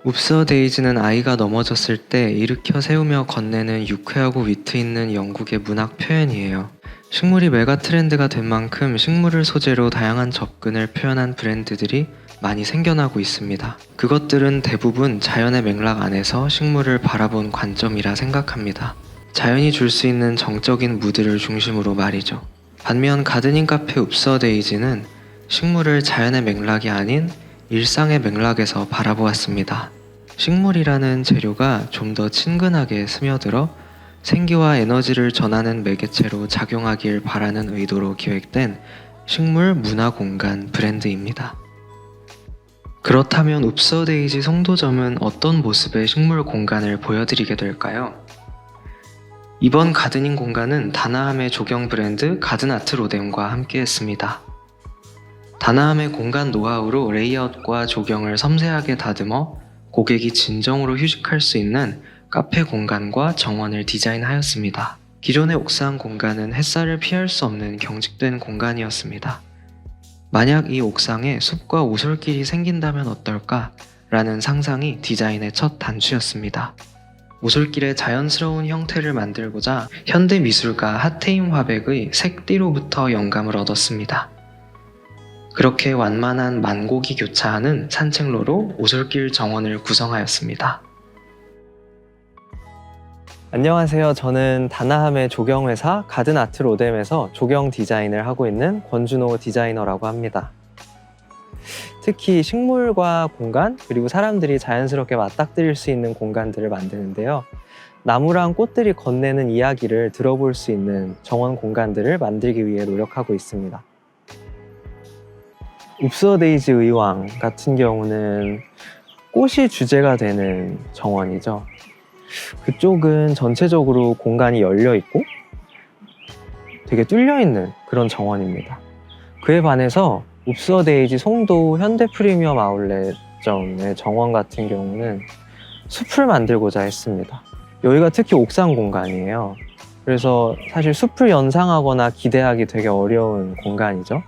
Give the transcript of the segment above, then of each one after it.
웁서 데이지는 아이가 넘어졌을 때 일으켜 세우며 건네는 유쾌하고 위트 있는 영국의 문학 표현이에요. 식물이 메가 트렌드가 된 만큼 식물을 소재로 다양한 접근을 표현한 브랜드들이 많이 생겨나고 있습니다. 그것들은 대부분 자연의 맥락 안에서 식물을 바라본 관점이라 생각합니다. 자연이 줄 수 있는 정적인 무드를 중심으로 말이죠. 반면 가드닝 카페 웁서 데이지는 식물을 자연의 맥락이 아닌 일상의 맥락에서 바라보았습니다. 식물이라는 재료가 좀 더 친근하게 스며들어 생기와 에너지를 전하는 매개체로 작용하길 바라는 의도로 기획된 식물 문화 공간 브랜드입니다. 그렇다면 웁서 데이지 송도점은 어떤 모습의 식물 공간을 보여드리게 될까요? 이번 가드닝 공간은 다나함의 조경 브랜드 가든아트 로뎀과 함께했습니다. 다나함의 공간 노하우로 레이아웃과 조경을 섬세하게 다듬어 고객이 진정으로 휴식할 수 있는 카페 공간과 정원을 디자인하였습니다. 기존의 옥상 공간은 햇살을 피할 수 없는 경직된 공간이었습니다. 만약 이 옥상에 숲과 오솔길이 생긴다면 어떨까? 라는 상상이 디자인의 첫 단추였습니다. 오솔길의 자연스러운 형태를 만들고자 현대미술가 하테임 화백의 색띠로부터 영감을 얻었습니다. 그렇게 완만한 만곡이 교차하는 산책로로 오솔길 정원을 구성하였습니다. 안녕하세요. 저는 다나함의 조경회사 가든아트 로뎀에서 조경 디자인을 하고 있는 권준호 디자이너라고 합니다. 특히 식물과 공간, 그리고 사람들이 자연스럽게 맞닥뜨릴 수 있는 공간들을 만드는데요. 나무랑 꽃들이 건네는 이야기를 들어볼 수 있는 정원 공간들을 만들기 위해 노력하고 있습니다. 웁서 데이지 의왕 같은 경우는 꽃이 주제가 되는 정원이죠. 그쪽은 전체적으로 공간이 열려 있고 되게 뚫려 있는 그런 정원입니다. 그에 반해서 웁서 데이지 송도 현대 프리미엄 아울렛점의 정원 같은 경우는 숲을 만들고자 했습니다. 여기가 특히 옥상 공간이에요. 그래서 사실 숲을 연상하거나 기대하기 되게 어려운 공간이죠.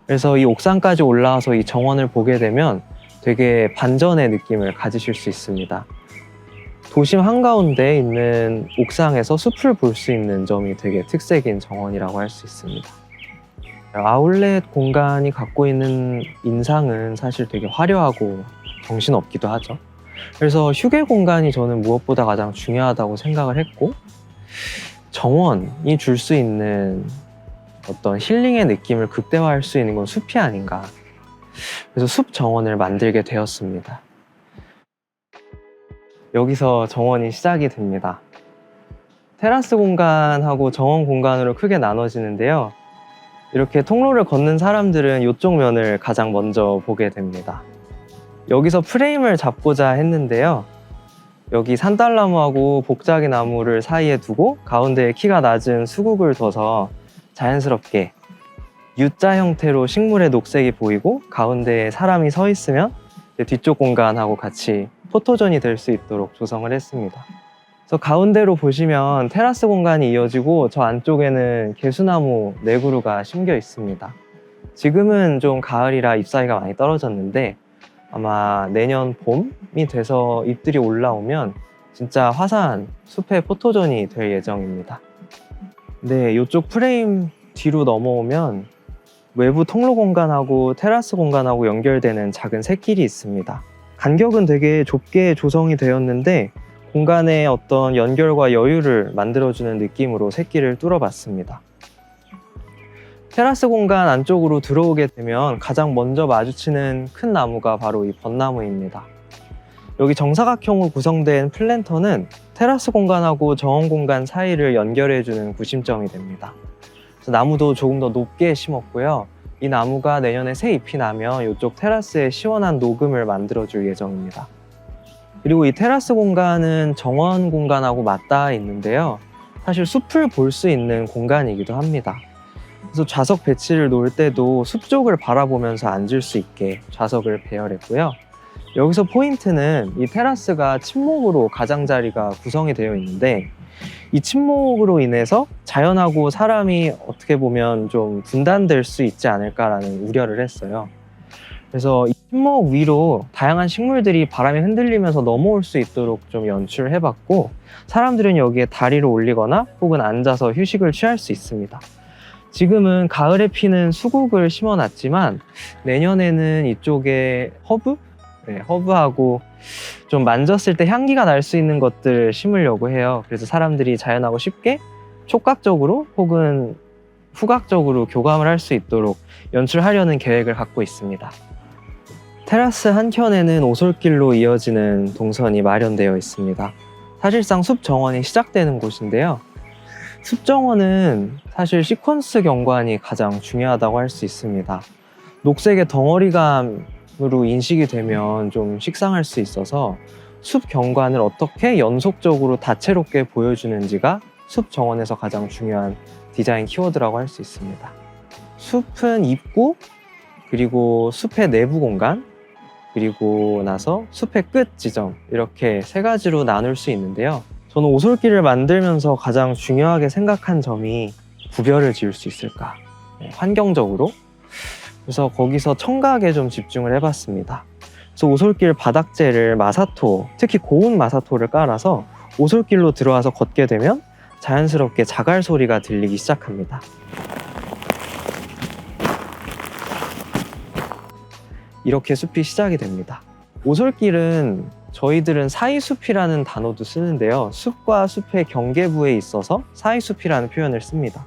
그래서 이 옥상까지 올라와서 이 정원을 보게 되면 되게 반전의 느낌을 가지실 수 있습니다. 도심 한가운데 있는 옥상에서 숲을 볼 수 있는 점이 되게 특색인 정원이라고 할 수 있습니다. 아울렛 공간이 갖고 있는 인상은 사실 되게 화려하고 정신없기도 하죠. 그래서 휴게 공간이 저는 무엇보다 가장 중요하다고 생각을 했고, 정원이 줄 수 있는 어떤 힐링의 느낌을 극대화할 수 있는 건 숲이 아닌가. 그래서 숲 정원을 만들게 되었습니다. 여기서 정원이 시작이 됩니다. 테라스 공간하고 정원 공간으로 크게 나눠지는데요. 이렇게 통로를 걷는 사람들은 이쪽 면을 가장 먼저 보게 됩니다. 여기서 프레임을 잡고자 했는데요. 여기 산딸나무하고 복자기 나무를 사이에 두고 가운데에 키가 낮은 수국을 둬서 자연스럽게 U자 형태로 식물의 녹색이 보이고 가운데에 사람이 서 있으면 뒤쪽 공간하고 같이 포토존이 될 수 있도록 조성을 했습니다. 그래서 가운데로 보시면 테라스 공간이 이어지고 저 안쪽에는 개수나무 4그루가 심겨 있습니다. 지금은 좀 가을이라 잎사귀가 많이 떨어졌는데 아마 내년 봄이 돼서 잎들이 올라오면 진짜 화사한 숲의 포토존이 될 예정입니다. 네, 이쪽 프레임 뒤로 넘어오면 외부 통로 공간하고 테라스 공간하고 연결되는 작은 샛길이 있습니다. 간격은 되게 좁게 조성이 되었는데 공간의 어떤 연결과 여유를 만들어주는 느낌으로 샛길을 뚫어봤습니다. 테라스 공간 안쪽으로 들어오게 되면 가장 먼저 마주치는 큰 나무가 바로 이 벚나무입니다. 여기 정사각형으로 구성된 플랜터는 테라스 공간하고 정원 공간 사이를 연결해주는 구심점이 됩니다. 그래서 나무도 조금 더 높게 심었고요. 이 나무가 내년에 새 잎이 나면 이쪽 테라스에 시원한 녹음을 만들어줄 예정입니다. 그리고 이 테라스 공간은 정원 공간하고 맞닿아 있는데요. 사실 숲을 볼 수 있는 공간이기도 합니다. 그래서 좌석 배치를 놓을 때도 숲 쪽을 바라보면서 앉을 수 있게 좌석을 배열했고요. 여기서 포인트는 이 테라스가 침목으로 가장자리가 구성이 되어 있는데 이 침목으로 인해서 자연하고 사람이 어떻게 보면 좀 분단될 수 있지 않을까라는 우려를 했어요. 그래서 이 신목 위로 다양한 식물들이 바람에 흔들리면서 넘어올 수 있도록 좀 연출을 해봤고, 사람들은 여기에 다리를 올리거나 혹은 앉아서 휴식을 취할 수 있습니다. 지금은 가을에 피는 수국을 심어놨지만 내년에는 이쪽에 허브? 네, 허브하고 좀 만졌을 때 향기가 날 수 있는 것들 심으려고 해요. 그래서 사람들이 자연하고 쉽게 촉각적으로 혹은 후각적으로 교감을 할 수 있도록 연출하려는 계획을 갖고 있습니다. 테라스 한켠에는 오솔길로 이어지는 동선이 마련되어 있습니다. 사실상 숲 정원이 시작되는 곳인데요. 숲 정원은 사실 시퀀스 경관이 가장 중요하다고 할 수 있습니다. 녹색의 덩어리감으로 인식이 되면 좀 식상할 수 있어서 숲 경관을 어떻게 연속적으로 다채롭게 보여주는지가 숲 정원에서 가장 중요한 디자인 키워드라고 할 수 있습니다. 숲은 입구, 그리고 숲의 내부 공간, 그리고 나서 숲의 끝 지점, 이렇게 세 가지로 나눌 수 있는데요. 저는 오솔길을 만들면서 가장 중요하게 생각한 점이 구별을 지을 수 있을까, 환경적으로. 그래서 거기서 청각에 좀 집중을 해봤습니다. 그래서 오솔길 바닥재를 마사토, 특히 고운 마사토를 깔아서 오솔길로 들어와서 걷게 되면 자연스럽게 자갈 소리가 들리기 시작합니다. 이렇게 숲이 시작이 됩니다. 오솔길은 저희들은 사이숲이라는 단어도 쓰는데요. 숲과 숲의 경계부에 있어서 사이숲이라는 표현을 씁니다.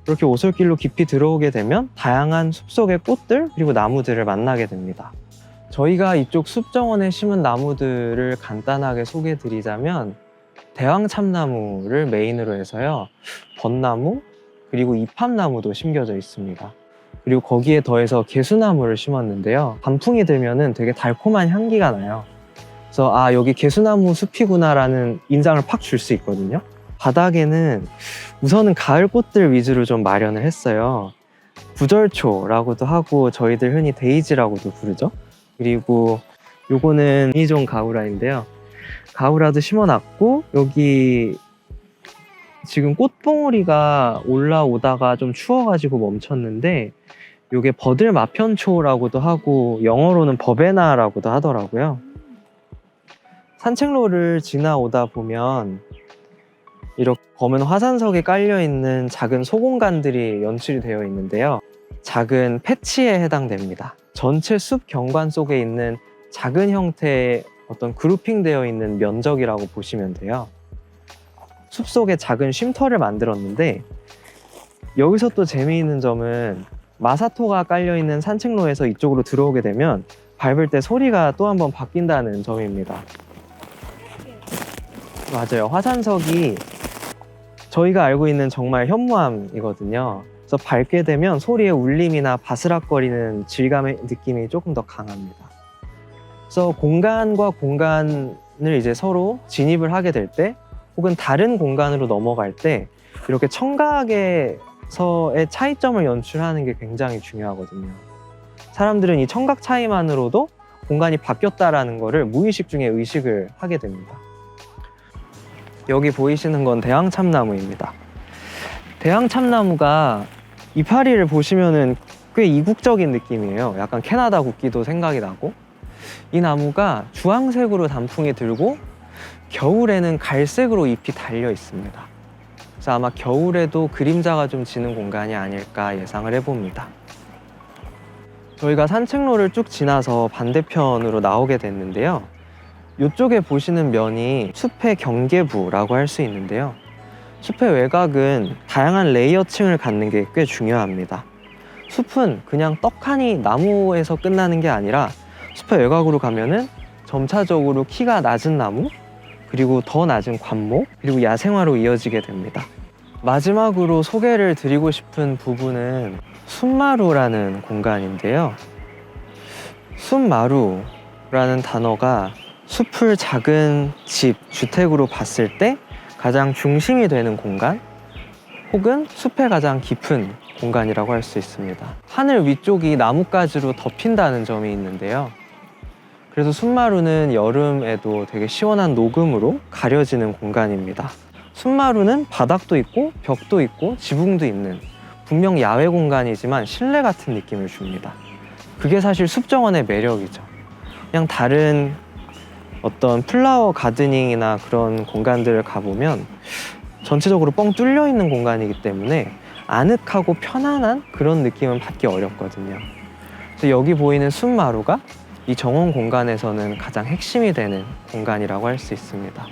그렇게 오솔길로 깊이 들어오게 되면 다양한 숲속의 꽃들 그리고 나무들을 만나게 됩니다. 저희가 이쪽 숲정원에 심은 나무들을 간단하게 소개해 드리자면 대왕참나무를 메인으로 해서요, 벚나무 그리고 이팝나무도 심겨져 있습니다. 그리고 거기에 더해서 개수나무를 심었는데요, 단풍이 들면은 되게 달콤한 향기가 나요. 그래서 아, 여기 개수나무 숲이구나 라는 인상을 팍 줄 수 있거든요. 바닥에는 우선은 가을 꽃들 위주로 좀 마련을 했어요. 구절초라고도 하고 저희들 흔히 데이지라고도 부르죠. 그리고 요거는 이종 가우라인데요, 가우라도 심어놨고, 여기 지금 꽃봉오리가 올라오다가 좀 추워가지고 멈췄는데 요게 버들마편초라고도 하고 영어로는 버베나라고도 하더라고요. 산책로를 지나오다 보면 이렇게 검은 화산석이 깔려있는 작은 소공간들이 연출이 되어 있는데요, 작은 패치에 해당됩니다. 전체 숲 경관 속에 있는 작은 형태의 어떤 그룹핑되어 있는 면적이라고 보시면 돼요. 숲속에 작은 쉼터를 만들었는데, 여기서 또 재미있는 점은 마사토가 깔려있는 산책로에서 이쪽으로 들어오게 되면 밟을 때 소리가 또 한번 바뀐다는 점입니다. 맞아요. 화산석이 저희가 알고 있는 정말 현무암이거든요. 그래서 밟게 되면 소리의 울림이나 바스락거리는 질감의 느낌이 조금 더 강합니다. 그래서 공간과 공간을 이제 서로 진입을 하게 될 때, 혹은 다른 공간으로 넘어갈 때 이렇게 청각에서의 차이점을 연출하는 게 굉장히 중요하거든요. 사람들은 이 청각 차이만으로도 공간이 바뀌었다라는 거를 무의식 중에 의식을 하게 됩니다. 여기 보이시는 건 대왕참나무입니다. 대왕참나무가 이파리를 보시면은 꽤 이국적인 느낌이에요. 약간 캐나다 국기도 생각이 나고, 이 나무가 주황색으로 단풍이 들고 겨울에는 갈색으로 잎이 달려 있습니다. 그래서 아마 겨울에도 그림자가 좀 지는 공간이 아닐까 예상을 해봅니다. 저희가 산책로를 쭉 지나서 반대편으로 나오게 됐는데요, 이쪽에 보시는 면이 숲의 경계부라고 할 수 있는데요, 숲의 외곽은 다양한 레이어층을 갖는 게 꽤 중요합니다. 숲은 그냥 떡하니 나무에서 끝나는 게 아니라 숲의 외곽으로 가면은 점차적으로 키가 낮은 나무, 그리고 더 낮은 관목, 그리고 야생화로 이어지게 됩니다. 마지막으로 소개를 드리고 싶은 부분은 숲마루라는 공간인데요, 숲마루라는 단어가 숲을 작은 집, 주택으로 봤을 때 가장 중심이 되는 공간, 혹은 숲의 가장 깊은 공간이라고 할 수 있습니다. 하늘 위쪽이 나뭇가지로 덮인다는 점이 있는데요, 그래서 숲마루는 여름에도 되게 시원한 녹음으로 가려지는 공간입니다. 숲마루는 바닥도 있고 벽도 있고 지붕도 있는, 분명 야외 공간이지만 실내 같은 느낌을 줍니다. 그게 사실 숲정원의 매력이죠. 그냥 다른 어떤 플라워 가드닝이나 그런 공간들을 가보면 전체적으로 뻥 뚫려 있는 공간이기 때문에 아늑하고 편안한 그런 느낌은 받기 어렵거든요. 그래서 여기 보이는 숲마루가 이 정원 공간에서는 가장 핵심이 되는 공간이라고 할 수 있습니다.